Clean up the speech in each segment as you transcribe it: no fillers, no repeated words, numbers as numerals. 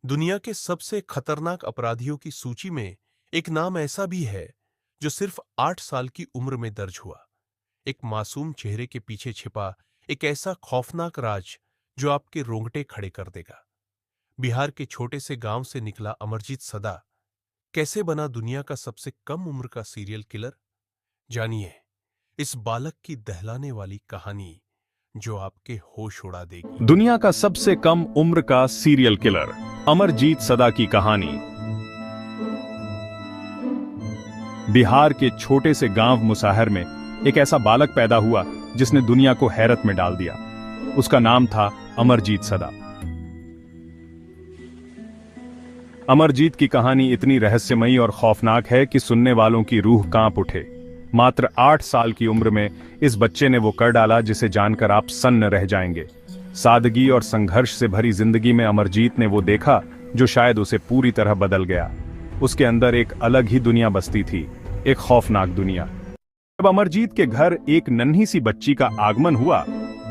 दुनिया के सबसे खतरनाक अपराधियों की सूची में एक नाम ऐसा भी है जो सिर्फ 8 साल की उम्र में दर्ज हुआ। एक मासूम चेहरे के पीछे छिपा एक ऐसा खौफनाक राज जो आपके रोंगटे खड़े कर देगा। बिहार के छोटे से गांव से निकला अमरजीत सदा कैसे बना दुनिया का सबसे कम उम्र का सीरियल किलर। जानिए इस बालक की दहलाने वाली कहानी जो आपके होश उड़ा देगी। दुनिया का सबसे कम उम्र का सीरियल किलर अमरजीत सदा की कहानी। बिहार के छोटे से गांव मुसाहर में एक ऐसा बालक पैदा हुआ जिसने दुनिया को हैरत में डाल दिया। उसका नाम था अमरजीत सदा। अमरजीत की कहानी इतनी रहस्यमयी और खौफनाक है कि सुनने वालों की रूह कांप उठे। मात्र 8 साल की उम्र में इस बच्चे ने वो कर डाला जिसे जानकर आप सन्न रह जाएंगे। सादगी और संघर्ष से भरी जिंदगी में अमरजीत ने वो देखा जो शायद उसे पूरी तरह बदल गया। उसके अंदर एक अलग ही दुनिया बसती थी, एक खौफनाक दुनिया। जब अमरजीत के घर एक नन्ही सी बच्ची का आगमन हुआ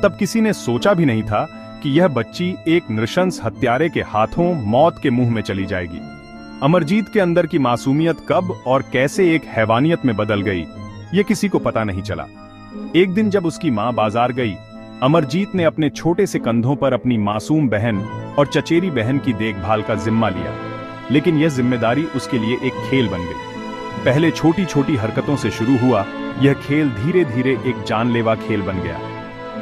तब किसी ने सोचा भी नहीं था कि यह बच्ची एक नृशंस हत्यारे के हाथों मौत के मुंह में चली जाएगी। अमरजीत के अंदर की मासूमियत कब और कैसे एक हैवानियत में बदल गई ये किसी को पता नहीं चला। एक दिन जब उसकी मां बाजार गई, अमरजीत ने अपने छोटे से कंधों पर अपनी मासूम बहन और चचेरी बहन की देखभाल का जिम्मा लिया। लेकिन यह जिम्मेदारी उसके लिए एक खेल बन गई। पहले छोटी छोटी हरकतों से शुरू हुआ, यह खेल धीरे धीरे एक जानलेवा खेल बन गया।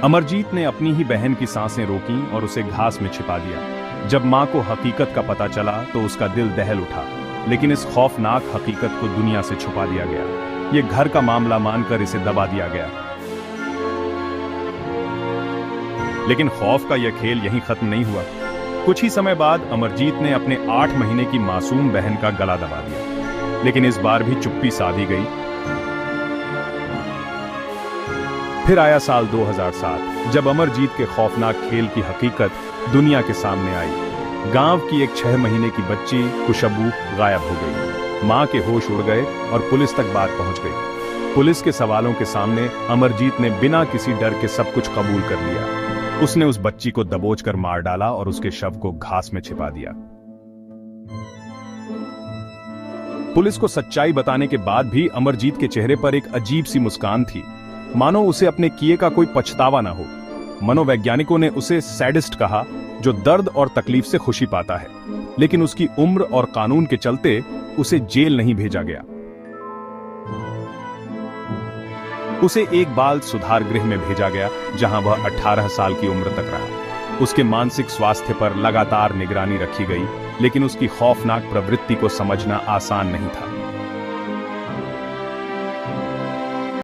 अमरजीत ने अपनी ही बहन की सांसें रोकी और उसे घास में छिपा दिया। जब मां को हकीकत का पता चला तो उसका दिल दहल उठा, लेकिन इस खौफनाक हकीकत को दुनिया से छुपा दिया गया। ये घर का मामला मानकर इसे दबा दिया गया। लेकिन खौफ का यह खेल यहीं खत्म नहीं हुआ। कुछ ही समय बाद अमरजीत ने अपने 8 महीने की मासूम बहन का गला दबा दिया, लेकिन इस बार भी चुप्पी साधी गई। फिर आया साल 2007 जब अमरजीत के खौफनाक खेल की हकीकत दुनिया के सामने आई। गांव की एक 6 महीने की बच्ची खुशबू गायब हो गई। मां के होश उड़ गए और पुलिस तक बात पहुंच गई। पुलिस के सवालों के सामने अमरजीत ने बिना किसी डर के सब कुछ कबूल कर लिया। उसने उस बच्ची को दबोचकर मार डाला और उसके शव को घास में छिपा दिया। पुलिस को सच्चाई बताने के बाद भी अमरजीत के चेहरे पर एक अजीब सी मुस्कान थी, मानो उसे अपने किए का कोई पछतावा ना हो। मनोवैज्ञानिकों ने उसे सैडिस्ट कहा, जो दर्द और तकलीफ से खुशी पाता है। लेकिन उसकी उम्र और कानून के चलते उसे जेल नहीं भेजा गया। उसे एक बाल सुधार गृह में भेजा गया, जहां वह 18 साल की उम्र तक रहा। उसके मानसिक स्वास्थ्य पर लगातार निगरानी रखी गई, लेकिन उसकी खौफनाक प्रवृत्ति को समझना आसान नहीं था।